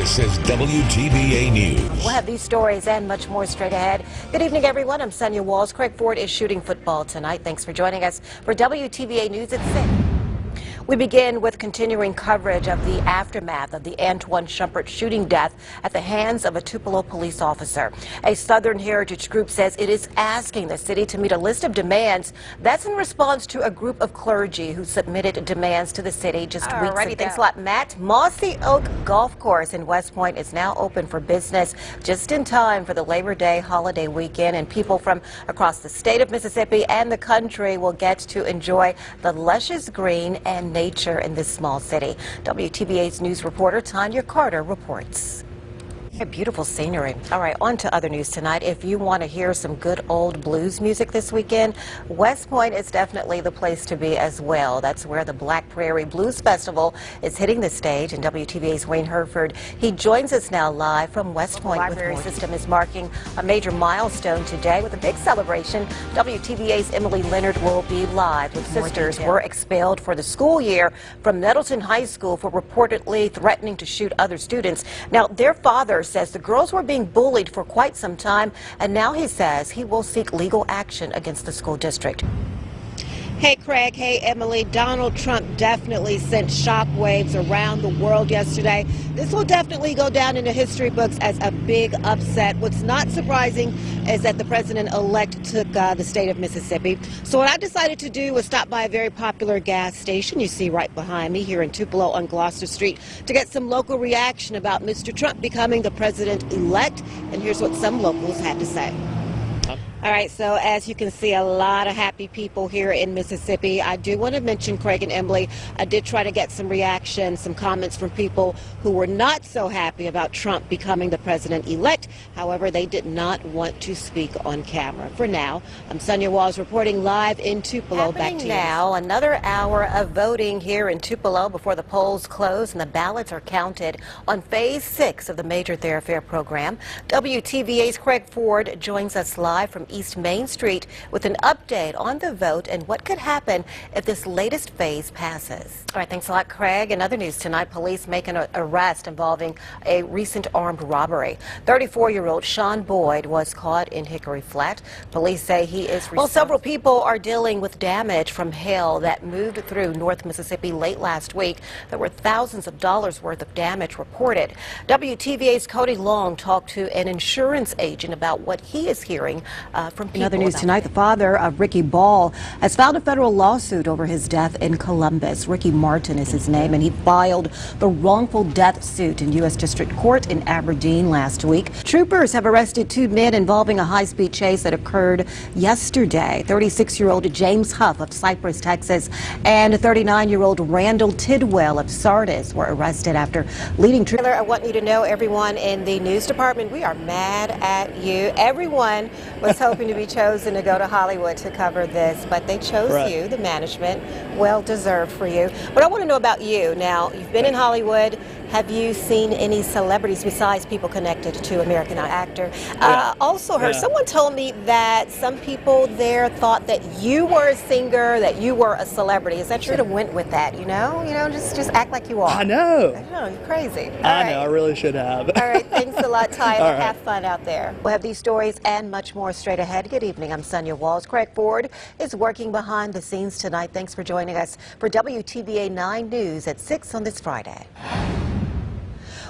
This is WTVA News. We'll have these stories and much more straight ahead. Good evening, everyone. I'm Sunya Walls. Craig Ford is shooting football tonight. Thanks for joining us for WTVA News at 6. We begin with continuing coverage of the aftermath of the Antoine Shumpert shooting death at the hands of a Tupelo police officer. A Southern Heritage group says it is asking the city to meet a list of demands. That's in response to a group of clergy who submitted demands to the city just weeks ago. Thanks a lot, Matt. Mossy Oak Golf Course in West Point is now open for business just in time for the Labor Day holiday weekend, and people from across the state of Mississippi and the country will get to enjoy the luscious green and nature in this small city. WTVA's news reporter Tanya Carter reports. Beautiful scenery. All right, on to other news tonight. If you want to hear some good old blues music this weekend, West Point is definitely the place to be as well. That's where the Black Prairie Blues Festival is hitting the stage, and WTVA's Wayne Herford, he joins us now live from West Point. The library system is marking a major milestone today with a big celebration. WTVA's Emily Leonard will be live with sisters were expelled for the school year from Nettleton High School for reportedly threatening to shoot other students. Now, their father says the girls were being bullied for quite some time, and now he says he will seek legal action against the school district. Hey, Craig. Hey, Emily. Donald Trump definitely sent shockwaves around the world yesterday. This will definitely go down into history books as a big upset. What's not surprising is that the president-elect took the state of Mississippi. So what I decided to do was stop by a very popular gas station you see right behind me here in Tupelo on Gloucester Street to get some local reaction about Mr. Trump becoming the president-elect. And here's what some locals had to say. All right, so as you can see, a lot of happy people here in Mississippi. I do want to mention, Craig and Emily, I did try to get some reactions, some comments from people who were not so happy about Trump becoming the president-elect. However, they did not want to speak on camera. For now, I'm Sunya Walls reporting live in Tupelo. Back to you. Now, another hour of voting here in Tupelo before the polls close and the ballots are counted on Phase 6 of the Major Thoroughfare program. WTVA's Craig Ford joins us live from East Main Street with an update on the vote and what could happen if this latest phase passes. All right, thanks a lot, Craig. In other news tonight, police make an arrest involving a recent armed robbery. 34-year-old Sean Boyd was caught in Hickory Flat. Police say he is responsible. Well, several people are dealing with damage from hail that moved through North Mississippi late last week. There were thousands of dollars worth of damage reported. WTVA's Cody Long talked to an insurance agent about what he is hearing from people. In other news tonight, the father of Ricky Ball has filed a federal lawsuit over his death in Columbus. Ricky Martin is his name, and he filed the wrongful death suit in U.S. District Court in Aberdeen last week. Troopers have arrested two men involving a high-speed chase that occurred yesterday. 36-year-old James Huff of Cypress, Texas, and 39-year-old Randall Tidwell of Sardis were arrested after leading troopers. I want you to know, everyone in the news department, we are mad at you. Everyone was hoping to be chosen to go to Hollywood to cover this, but they chose you, the management. Well deserved for you. But I want to know about you. Now, you've been in Hollywood. Have you seen any celebrities besides people connected to American actor? Also heard someone told me that some people there thought that you were a singer, that you were a celebrity. Is that true? Should have went with that, you know, just act like you are. I know. I know, you're crazy. I know, I really should have. All right, thanks a lot, Tyler. Have fun out there. We'll have these stories and much more straight ahead. Good evening, I'm Sunya Walls. Craig Ford is working behind the scenes tonight. Thanks for joining us for WTVA 9 News at 6 on this Friday.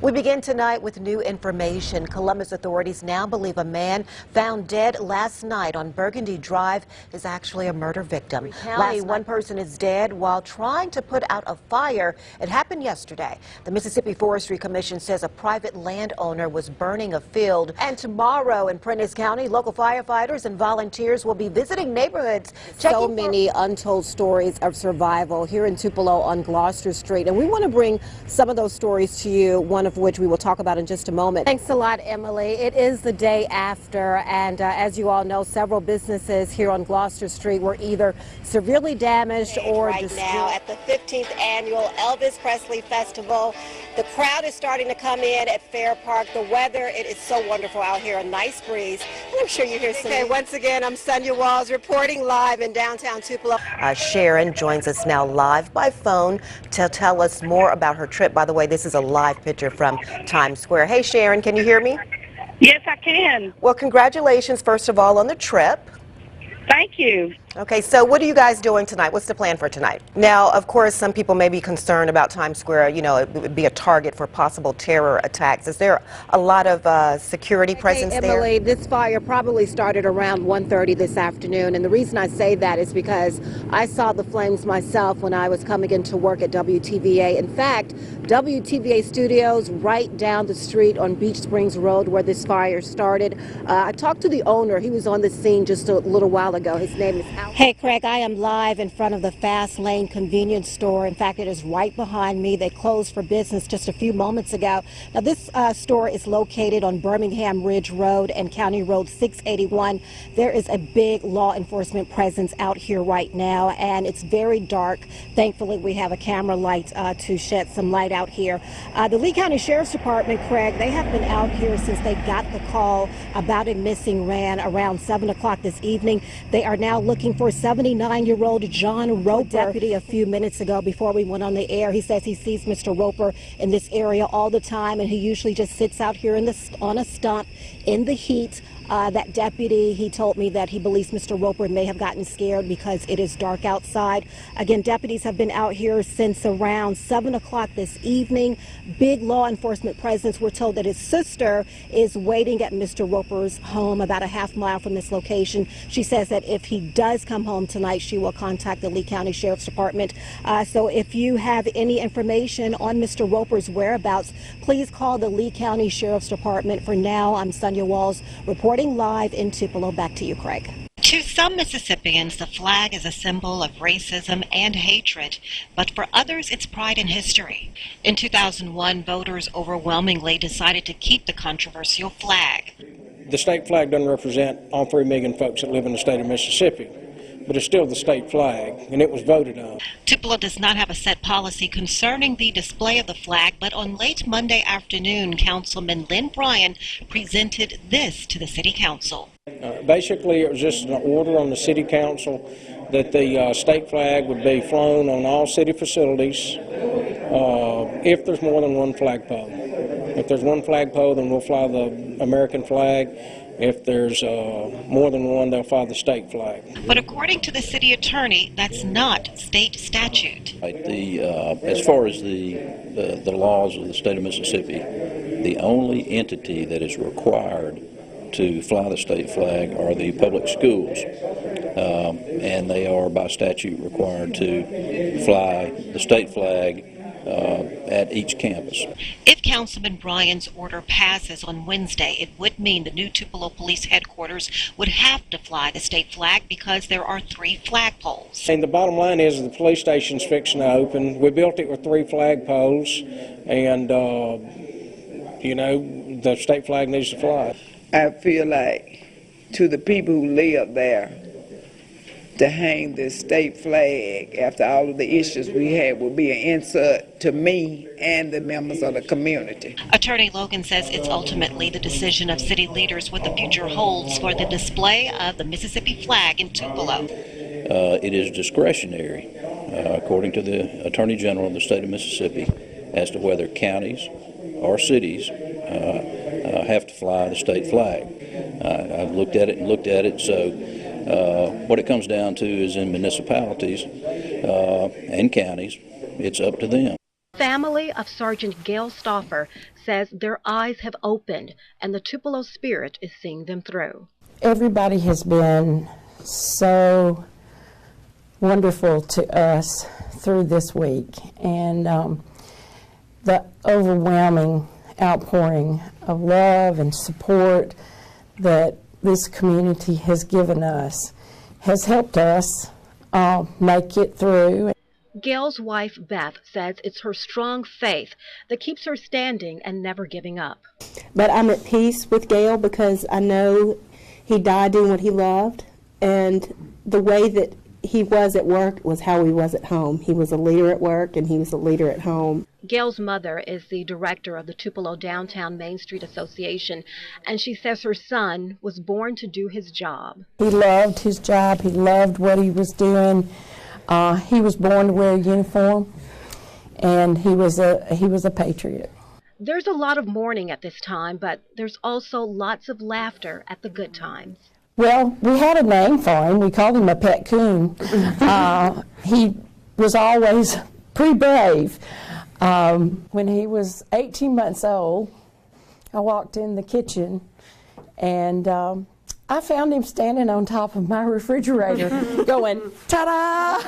We begin tonight with new information. Columbus authorities now believe a man found dead last night on Burgundy Drive is actually a murder victim. Last night, one person is dead while trying to put out a fire. It happened yesterday. The Mississippi Forestry Commission says a private landowner was burning a field. And tomorrow in Prentice County, local firefighters and volunteers will be visiting neighborhoods. So many untold stories of survival here in Tupelo on Gloucester Street. And we want to bring some of those stories to you, one of which we will talk about in just a moment. Thanks a lot, Emily. It is the day after, and as you all know, several businesses here on Gloucester Street were either severely damaged or destroyed. Now at the 15th annual Elvis Presley Festival, the crowd is starting to come in at Fair Park. The weather, it is so wonderful out here, a nice breeze, and I'm sure you hear some. Okay, once again, I'm Sunya Walls reporting live in downtown Tupelo. Sharon joins us now live by phone to tell us more about her trip. By the way, this is a live picture from from Times Square. Hey, Sharon, can you hear me? Yes, I can. Well, congratulations, first of all, on the trip. Thank you. Okay, so what are you guys doing tonight? What's the plan for tonight? Now, of course, some people may be concerned about Times Square. You know, it would be a target for possible terror attacks. Is there a lot of security presence Hey, there? Emily, this fire probably started around 1:30 this afternoon, and the reason I say that is because I saw the flames myself when I was coming into work at WTVA. In fact, WTVA studios right down the street on Beach Springs Road where this fire started. I talked to the owner. He was on the scene just a little while ago. His name is Al. Hey, Craig, I am live in front of the Fast Lane convenience store. In fact, it is right behind me. They closed for business just a few moments ago. Now, this store is located on Birmingham Ridge Road and County Road 681. There is a big law enforcement presence out here right now, and it's very dark. Thankfully, we have a camera light to shed some light out here. The Lee County Sheriff's Department, Craig, they have been out here since they got the call about a missing man around 7 o'clock this evening. They are now looking for 79-year-old John Roper. Deputy a few minutes ago before we went on the air, he says he sees Mr. Roper in this area all the time, and he usually just sits out here on a stump in the heat. That deputy, he told me that he believes Mr. Roper may have gotten scared because it is dark outside. Again, deputies have been out here since around 7 o'clock this evening. Big law enforcement presence. We're told that his sister is waiting at Mr. Roper's home about a half mile from this location. She says that if he does come home tonight, she will contact the Lee County Sheriff's Department. So if you have any information on Mr. Roper's whereabouts, please call the Lee County Sheriff's Department. For now, I'm Sunya Walls reporting live in Tupelo. Back to you, Craig. To some Mississippians, the flag is a symbol of racism and hatred, but for others, it's pride and history. In 2001, voters overwhelmingly decided to keep the controversial flag. The state flag doesn't represent all 3 million folks that live in the state of Mississippi, but it's still the state flag, and it was voted on. Tupelo does not have a set policy concerning the display of the flag, but on late Monday afternoon, Councilman Lynn Bryan presented this to the City Council. Basically, it was just an order on the City Council that the state flag would be flown on all city facilities if there's more than one flagpole. If there's one flagpole, then we'll fly the American flag. If there's more than one, they'll fly the state flag. But according to the city attorney, that's not state statute. As far as the laws of the state of Mississippi, the only entity that is required to fly the state flag are the public schools, and they are by statute required to fly the state flag at each campus. If Councilman Bryan's order passes on Wednesday, it would mean the new Tupelo Police Headquarters would have to fly the state flag because there are 3 flagpoles. And the bottom line is the police station's fixing to open. We built it with 3 flagpoles, and you know, the state flag needs to fly. I feel like to the people who live there, to hang the state flag after all of the issues we had would be an insult to me and the members of the community. Attorney Logan says it's ultimately the decision of city leaders what the future holds for the display of the Mississippi flag in Tupelo. It is discretionary, according to the Attorney General of the state of Mississippi, as to whether counties or cities have to fly the state flag. I've looked at it, so what it comes down to is in municipalities and counties, it's up to them. Family of Sergeant Gail Stauffer says their eyes have opened and the Tupelo spirit is seeing them through. Everybody has been so wonderful to us through this week, and the overwhelming outpouring of love and support that this community has given us has helped us make it through. Gail's wife, Beth, says it's her strong faith that keeps her standing and never giving up. But I'm at peace with Gail because I know he died doing what he loved, and the way that he was at work was how he was at home. He was a leader at work and he was a leader at home. Gail's mother is the director of the Tupelo Downtown Main Street Association, and she says her son was born to do his job. He loved his job. He loved what he was doing. He was born to wear a uniform, and he was a patriot. There's a lot of mourning at this time, but there's also lots of laughter at the good times. Well, we had a name for him. We called him a pet coon. He was always pretty brave. When he was 18 months old, I walked in the kitchen and I found him standing on top of my refrigerator going, ta-da!